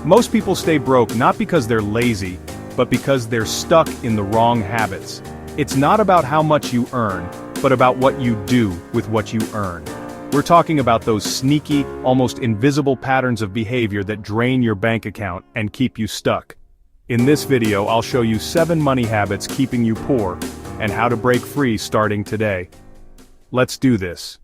Most people stay broke not because they're lazy, but because they're stuck in the wrong habits. It's not about how much you earn, but about what you do with what you earn. We're talking about those sneaky, almost invisible patterns of behavior that drain your bank account and keep you stuck. In this video, I'll show you 7 money habits keeping you poor, and how to break free starting today. Let's do this.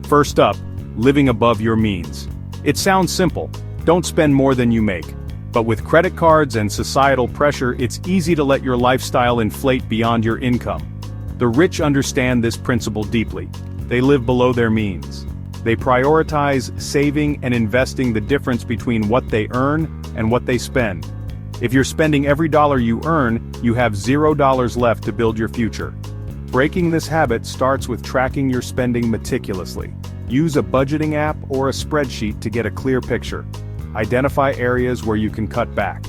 First up, living above your means. It sounds simple, don't spend more than you make. But with credit cards and societal pressure, it's easy to let your lifestyle inflate beyond your income. The rich understand this principle deeply. They live below their means. They prioritize saving and investing the difference between what they earn and what they spend. If you're spending every dollar you earn, you have $0 left to build your future. Breaking this habit starts with tracking your spending meticulously. Use a budgeting app or a spreadsheet to get a clear picture. Identify areas where you can cut back.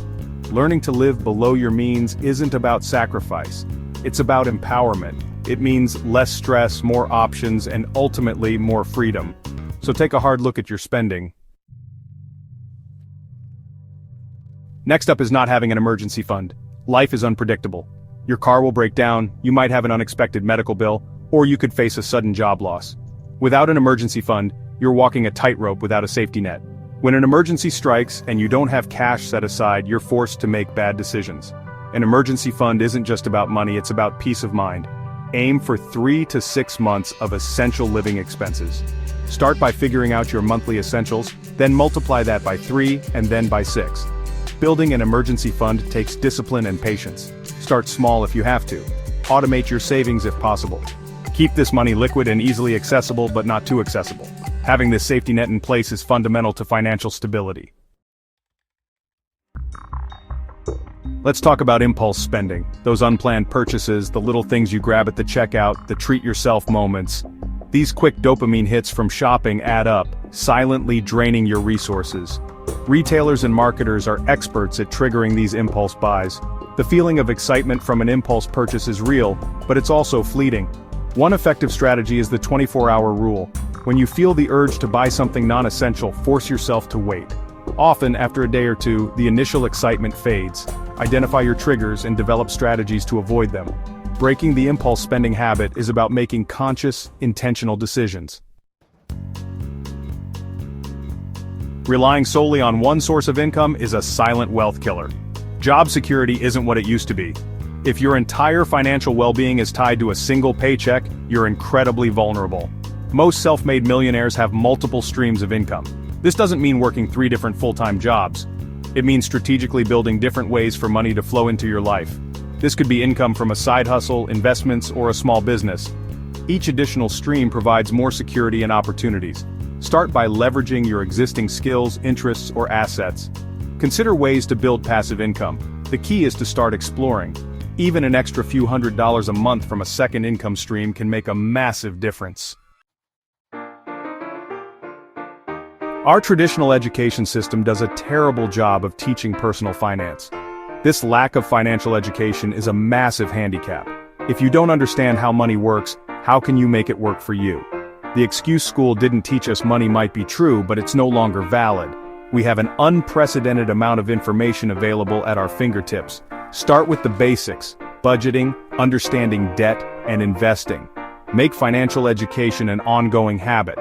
Learning to live below your means isn't about sacrifice. It's about empowerment. It means less stress, more options, and ultimately more freedom. So take a hard look at your spending. Next up is not having an emergency fund. Life is unpredictable. Your car will break down, you might have an unexpected medical bill, or you could face a sudden job loss. Without an emergency fund, you're walking a tightrope without a safety net. When an emergency strikes and you don't have cash set aside, you're forced to make bad decisions. An emergency fund isn't just about money, it's about peace of mind. Aim for 3 to 6 months of essential living expenses. Start by figuring out your monthly essentials, then multiply that by 3 and then by 6. Building an emergency fund takes discipline and patience. Start small if you have to. Automate your savings if possible. Keep this money liquid and easily accessible, but not too accessible. Having this safety net in place is fundamental to financial stability. Let's talk about impulse spending. Those unplanned purchases, the little things you grab at the checkout, the treat-yourself moments. These quick dopamine hits from shopping add up, silently draining your resources. Retailers and marketers are experts at triggering these impulse buys. The feeling of excitement from an impulse purchase is real, but it's also fleeting. One effective strategy is the 24-hour rule. When you feel the urge to buy something non-essential, force yourself to wait. Often, after a day or two, the initial excitement fades. Identify your triggers and develop strategies to avoid them. Breaking the impulse spending habit is about making conscious, intentional decisions. Relying solely on one source of income is a silent wealth killer. Job security isn't what it used to be. If your entire financial well-being is tied to a single paycheck, you're incredibly vulnerable. Most self-made millionaires have multiple streams of income. This doesn't mean working 3 different full-time jobs. It means strategically building different ways for money to flow into your life. This could be income from a side hustle, investments, or a small business. Each additional stream provides more security and opportunities. Start by leveraging your existing skills, interests, or assets. Consider ways to build passive income. The key is to start exploring. Even an extra few $100s a month from a second income stream can make a massive difference. Our traditional education system does a terrible job of teaching personal finance. This lack of financial education is a massive handicap. If you don't understand how money works, how can you make it work for you? The excuse school didn't teach us money might be true, but it's no longer valid. We have an unprecedented amount of information available at our fingertips. Start with the basics: budgeting, understanding debt, and investing. Make financial education an ongoing habit.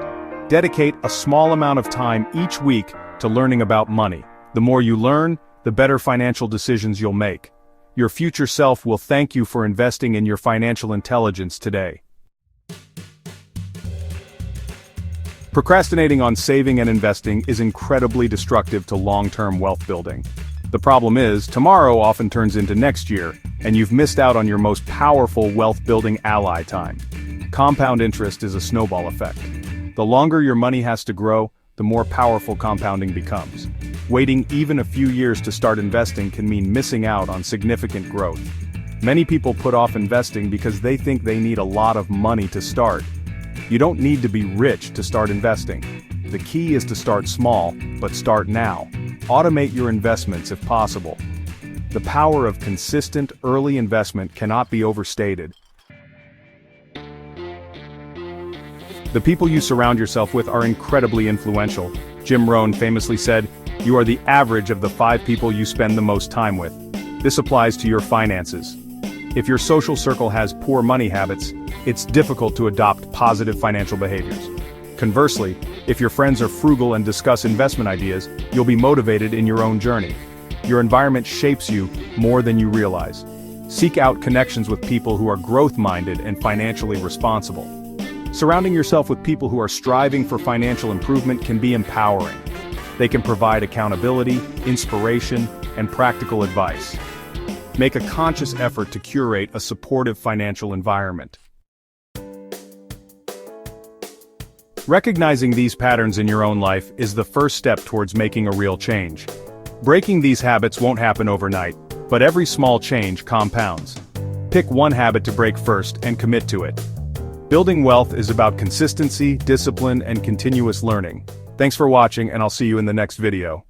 Dedicate a small amount of time each week to learning about money. The more you learn, the better financial decisions you'll make. Your future self will thank you for investing in your financial intelligence today. Procrastinating on saving and investing is incredibly destructive to long-term wealth building. The problem is, tomorrow often turns into next year, and you've missed out on your most powerful wealth-building ally time. Compound interest is a snowball effect. The longer your money has to grow, the more powerful compounding becomes. Waiting even a few years to start investing can mean missing out on significant growth. Many people put off investing because they think they need a lot of money to start. You don't need to be rich to start investing. The key is to start small, but start now. Automate your investments if possible. The power of consistent, early investment cannot be overstated. The people you surround yourself with are incredibly influential. Jim Rohn famously said, "You are the average of the 5 people you spend the most time with." This applies to your finances. If your social circle has poor money habits, it's difficult to adopt positive financial behaviors. Conversely, if your friends are frugal and discuss investment ideas, you'll be motivated in your own journey. Your environment shapes you more than you realize. Seek out connections with people who are growth-minded and financially responsible. Surrounding yourself with people who are striving for financial improvement can be empowering. They can provide accountability, inspiration, and practical advice. Make a conscious effort to curate a supportive financial environment. Recognizing these patterns in your own life is the first step towards making a real change. Breaking these habits won't happen overnight, but every small change compounds. Pick one habit to break first and commit to it. Building wealth is about consistency, discipline, and continuous learning. Thanks for watching, and I'll see you in the next video.